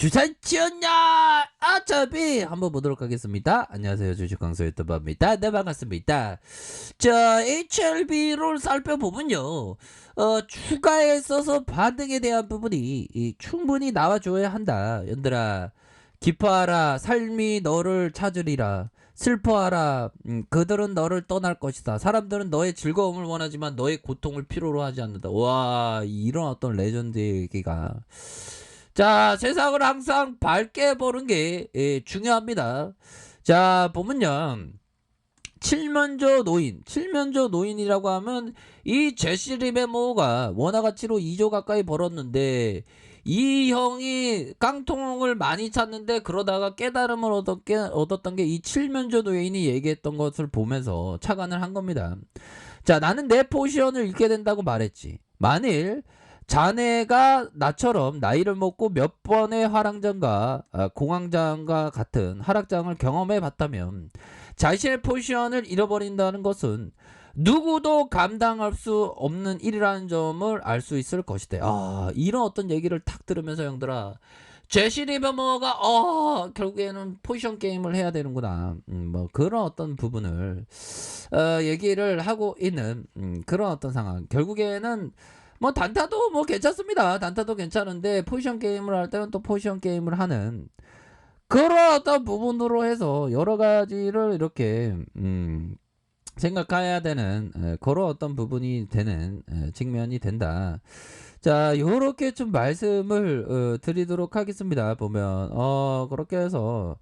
주산지었냐 어차피 한번 보도록 하겠습니다. 안녕하세요, 주식광수 유튜버입니다. 네, 반갑습니다. 자, HLB를 살펴보면요, 추가에 있어서 반등에 대한 부분이 충분히 나와줘야 한다. 연들아, 기뻐하라, 삶이 너를 찾으리라. 슬퍼하라, 그들은 너를 떠날 것이다. 사람들은 너의 즐거움을 원하지만 너의 고통을 필요로 하지 않는다. 와, 이런 어떤 레전드 얘기가, 자, 세상을 항상 밝게 보는 게 중요합니다. 자, 보면요, 칠면조 노인이라고 하면 이 제시 리베모가 원화 가치로 2조 가까이 벌었는데, 이 형이 깡통을 많이 찾는데 그러다가 깨달음을 얻었던 게 이 칠면조 노인이 얘기했던 것을 보면서 착안을 한 겁니다. 자, 나는 내 포지션을 잃게 된다고 말했지. 만일 자네가 나처럼 나이를 먹고 몇 번의 하락장과 공황장과 같은 하락장을 경험해 봤다면 자신의 포지션을 잃어버린다는 것은 누구도 감당할 수 없는 일이라는 점을 알 수 있을 것이다. 이런 어떤 얘기를 탁 들으면서 형들아, 제시 리버머가 결국에는 포지션 게임을 해야 되는구나, 뭐 그런 어떤 부분을 얘기를 하고 있는 그런 어떤 상황. 결국에는 뭐 단타도 뭐 괜찮습니다. 단타도 괜찮은데 포지션 게임을 할 때는 또 포지션 게임을 하는 그런 어떤 부분으로 해서 여러 가지를 이렇게 생각해야 되는 그런 어떤 부분이 되는 측면이 된다. 자, 요렇게 좀 말씀을 드리도록 하겠습니다. 보면 그렇게 해서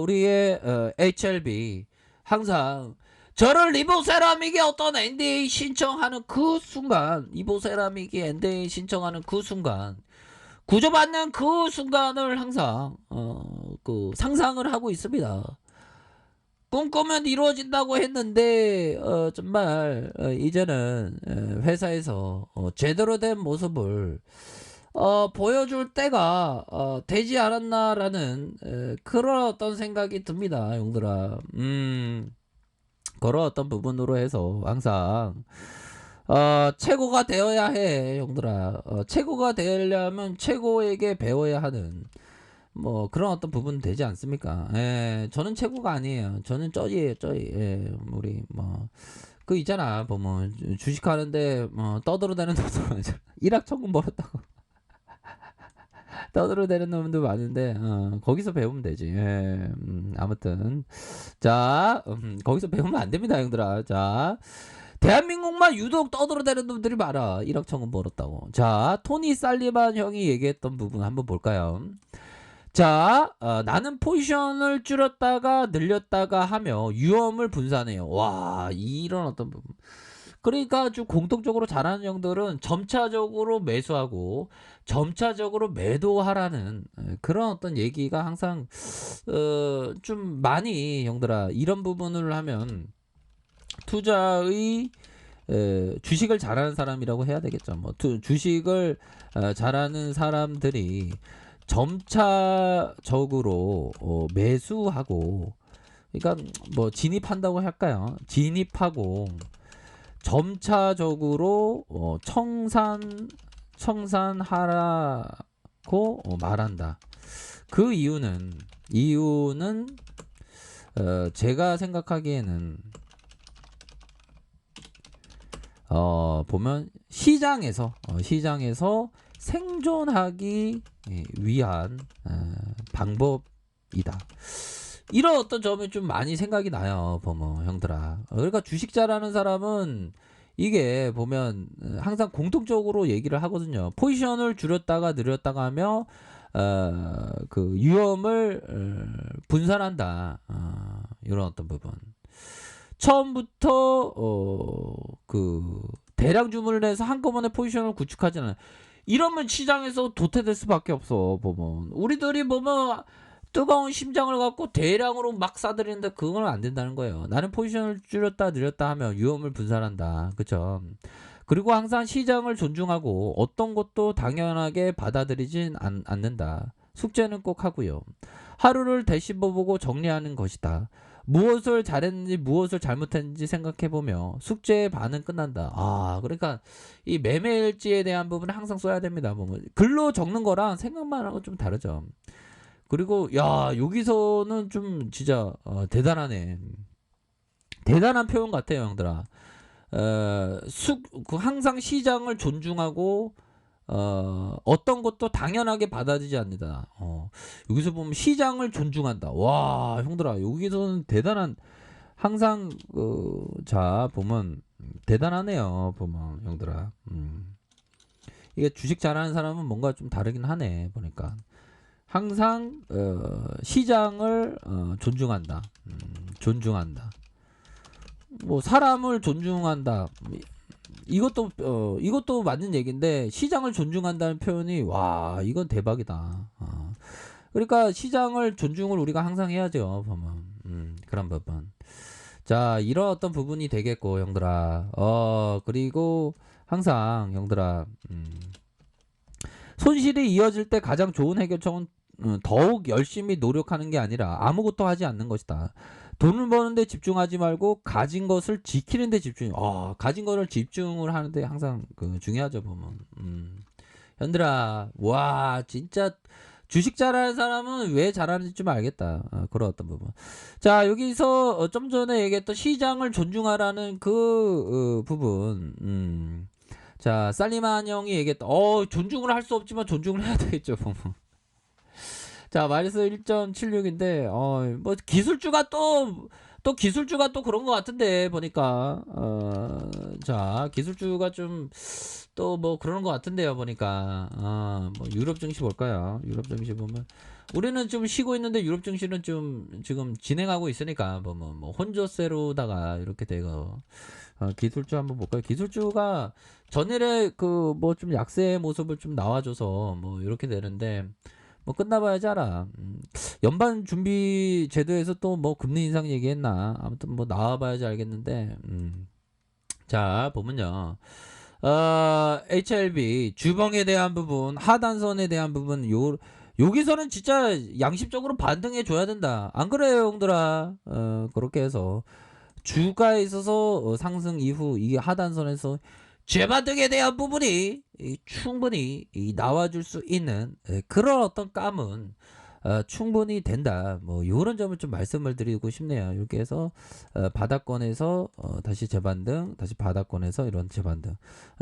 우리의 HLB 항상 저를 리보세라믹이 어떤 NDA 신청하는 그 순간, 리보세라믹이 NDA 신청하는 그 순간, 구조받는 그 순간을 항상 그 상상을 하고 있습니다. 꿈꾸면 이루어진다고 했는데 정말 이제는 회사에서 제대로 된 모습을 보여줄 때가 되지 않았나라는 그런 어떤 생각이 듭니다, 용들아. 그런 어떤 부분으로 해서 항상 최고가 되어야 해, 형들아. 최고가 되려면 최고에게 배워야 하는 뭐 그런 어떤 부분 되지 않습니까? 저는 최고가 아니에요. 저는 쩌이에요, 쩌이. 우리 뭐 그 있잖아, 뭐 주식하는데 떠들어대는 놈들 일확천금 벌었다고 떠들어대는 놈도 많은데 거기서 배우면 되지. 아무튼 자, 거기서 배우면 안 됩니다, 형들아. 자, 대한민국만 유독 떠들어대는 놈들이 많아. 1억 천금 벌었다고. 자, 토니 살리반 형이 얘기했던 부분 한번 볼까요? 자, 나는 포지션을 줄였다가 늘렸다가 하며 위험을 분산해요. 와, 이런 어떤 부분. 그러니까 좀 공통적으로 잘하는 형들은 점차적으로 매수하고 점차적으로 매도하라는 그런 어떤 얘기가 항상 좀 많이, 형들아, 이런 부분을 하면 투자의 주식을 잘하는 사람이라고 해야 되겠죠. 뭐 주식을 잘하는 사람들이 점차적으로 매수하고, 그러니까 뭐 진입한다고 할까요? 진입하고 점차적으로 청산하라고 말한다. 그 이유는 제가 생각하기에는 보면 시장에서 생존하기 위한 방법이다. 이런 어떤 점이 좀 많이 생각이 나요, 보면 형들아. 그러니까 주식 잘하는 사람은 이게 보면 항상 공통적으로 얘기를 하거든요. 포지션을 줄였다가 늘렸다가 하며 그 위험을 분산한다. 이런 어떤 부분. 처음부터 그 대량 주문을 해서 한꺼번에 포지션을 구축하잖아요. 이러면 시장에서 도태될 수밖에 없어. 보면 우리들이 보면 뜨거운 심장을 갖고 대량으로 막 사들이는데 그건 안 된다는 거예요. 나는 포지션을 줄였다 늘렸다 하면 위험을 분산한다. 그쵸? 그리고 항상 시장을 존중하고 어떤 것도 당연하게 받아들이진 않는다. 숙제는 꼭 하고요. 하루를 되씹어보고 정리하는 것이다. 무엇을 잘했는지 무엇을 잘못했는지 생각해보며 숙제의 반은 끝난다. 아, 그러니까 이 매매일지에 대한 부분은 항상 써야 됩니다. 보면 글로 적는 거랑 생각만 하고 좀 다르죠. 그리고 야, 여기서는 좀 진짜 대단하네. 대단한 표현 같아요, 형들아. 항상 시장을 존중하고 어떤 것도 당연하게 받아들이지 않는다. 여기서 보면 시장을 존중한다. 와, 형들아, 여기서는 대단한 항상 자 보면 대단하네요. 보면 형들아. 이게 주식 잘하는 사람은 뭔가 좀 다르긴 하네 보니까. 항상 시장을 존중한다. 존중한다. 뭐 사람을 존중한다. 이것도 맞는 얘기인데 시장을 존중한다는 표현이 와 이건 대박이다. 그러니까 시장을 존중을 우리가 항상 해야죠. 보면 그런 부분. 자 이런 어떤 부분이 되겠고 형들아. 그리고 항상 형들아 손실이 이어질 때 가장 좋은 해결책은 더욱 열심히 노력하는 게 아니라 아무것도 하지 않는 것이다. 돈을 버는데 집중하지 말고 가진 것을 지키는데 집중. 가진 거를 집중을 하는데 항상 중요하죠 보면. 현들아, 와 진짜 주식 잘하는 사람은 왜 잘하는지 좀 알겠다. 그런 어떤 부분. 자 여기서 좀 전에 얘기했던 시장을 존중하라는 그 부분. 자 살리만 형이 얘기했다. 존중을 할 수 없지만 존중을 해야 되겠죠 보면. 자 마이너스 1.76인데 뭐 기술주가 또 기술주가 또 그런 것 같은데 보니까 자 기술주가 좀 또 뭐 그러는 것 같은데요 보니까 뭐 유럽 증시 볼까요? 유럽 증시 보면 우리는 좀 쉬고 있는데 유럽 증시는 좀 지금 진행하고 있으니까 뭐 혼조세로다가 이렇게 되고 기술주 한번 볼까요? 기술주가 전일에 그 뭐 좀 약세의 모습을 좀 나와줘서 뭐 이렇게 되는데 뭐 끝나봐야지 알아. 연반 준비 제도에서 또 뭐 금리 인상 얘기했나? 아무튼 뭐 나와봐야지 알겠는데. 자 보면요. HLB 주봉에 대한 부분, 하단선에 대한 부분 여기서는 진짜 양심적으로 반등해 줘야 된다. 안 그래요, 형들아? 그렇게 해서 주가에 있어서 상승 이후 이 하단선에서 재반등에 대한 부분이 충분히 나와줄 수 있는 그런 어떤 감은 충분히 된다. 뭐 이런 점을 좀 말씀을 드리고 싶네요. 이렇게 해서 바닥권에서 다시 재반등, 다시 바닥권에서 이런 재반등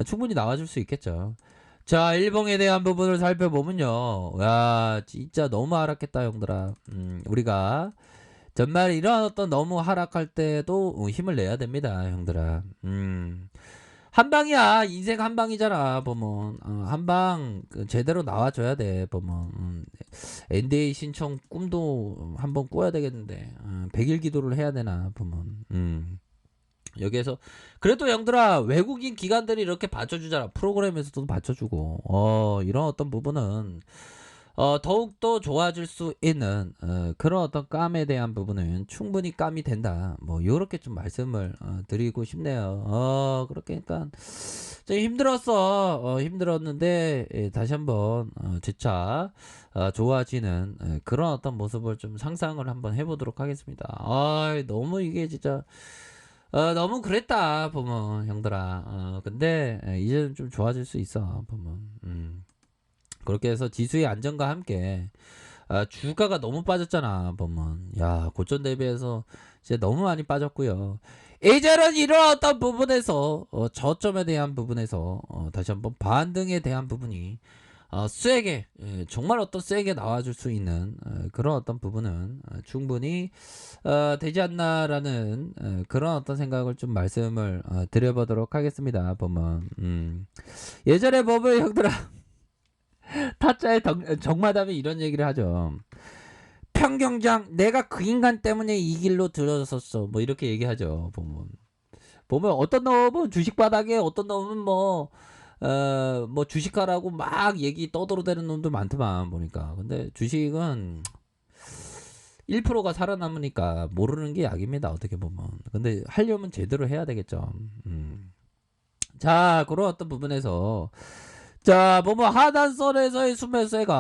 충분히 나와줄 수 있겠죠. 자, 일봉에 대한 부분을 살펴보면요. 야, 진짜 너무 하락했다, 형들아. 우리가 전말 이런 어떤 너무 하락할 때도 힘을 내야 됩니다, 형들아. 한 방이야. 인생 한 방이잖아. 보면 한방 제대로 나와줘야 돼. 보면 NDA 신청 꿈도 한번 꿔야 되겠는데 100일 기도를 해야 되나 보면 여기에서 그래도 형들아 외국인 기관들이 이렇게 받쳐주잖아. 프로그램에서도 받쳐주고 이런 어떤 부분은 더욱더 좋아질 수 있는 그런 어떤 감에 대한 부분은 충분히 감이 된다. 뭐 요렇게 좀 말씀을 드리고 싶네요. 그러니까 좀 힘들었어. 힘들었는데 다시 한번 재차 좋아지는 그런 어떤 모습을 좀 상상을 한번 해보도록 하겠습니다. 너무 이게 진짜 너무 그랬다 보면 형들아. 근데 이제는 좀 좋아질 수 있어 보면. 그렇게 해서 지수의 안정과 함께 주가가 너무 빠졌잖아 보면. 야 고점 대비해서 이제 너무 많이 빠졌고요. 이제는 이런 어떤 부분에서 저점에 대한 부분에서 다시 한번 반등에 대한 부분이 세게 정말 어떤 세게 나와줄 수 있는 그런 어떤 부분은 충분히 되지 않나라는 그런 어떤 생각을 좀 말씀을 드려보도록 하겠습니다. 보면 예전에 보면 형들아 타짜의 정마담이 이런 얘기를 하죠. 평경장 내가 그 인간 때문에 이 길로 들어섰어. 뭐 이렇게 얘기하죠. 보면 어떤 놈은 주식 바닥에 어떤 놈은 뭐 주식하라고 막 얘기 떠들어대는 놈들 많더만 보니까. 근데 주식은 1%가 살아남으니까 모르는 게 약입니다. 어떻게 보면. 근데 하려면 제대로 해야 되겠죠. 자 그런 어떤 부분에서 자, 뭐 하단선에서의 수매수가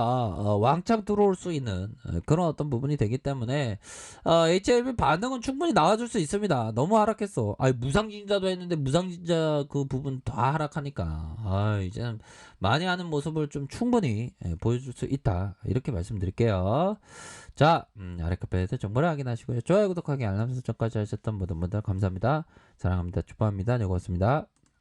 왕창 들어올 수 있는 그런 어떤 부분이 되기 때문에 HLB 반응은 충분히 나와줄 수 있습니다. 너무 하락했어. 무상진자도 했는데 무상진자 그 부분 다 하락하니까 이제는 많이 하는 모습을 좀 충분히 보여줄 수 있다. 이렇게 말씀드릴게요. 자, 아래카페에서 정보를 확인하시고요. 좋아요, 구독하기, 알람 설정까지 하셨던 모든 분들 감사합니다. 사랑합니다. 축복합니다. 즐거웠습니다.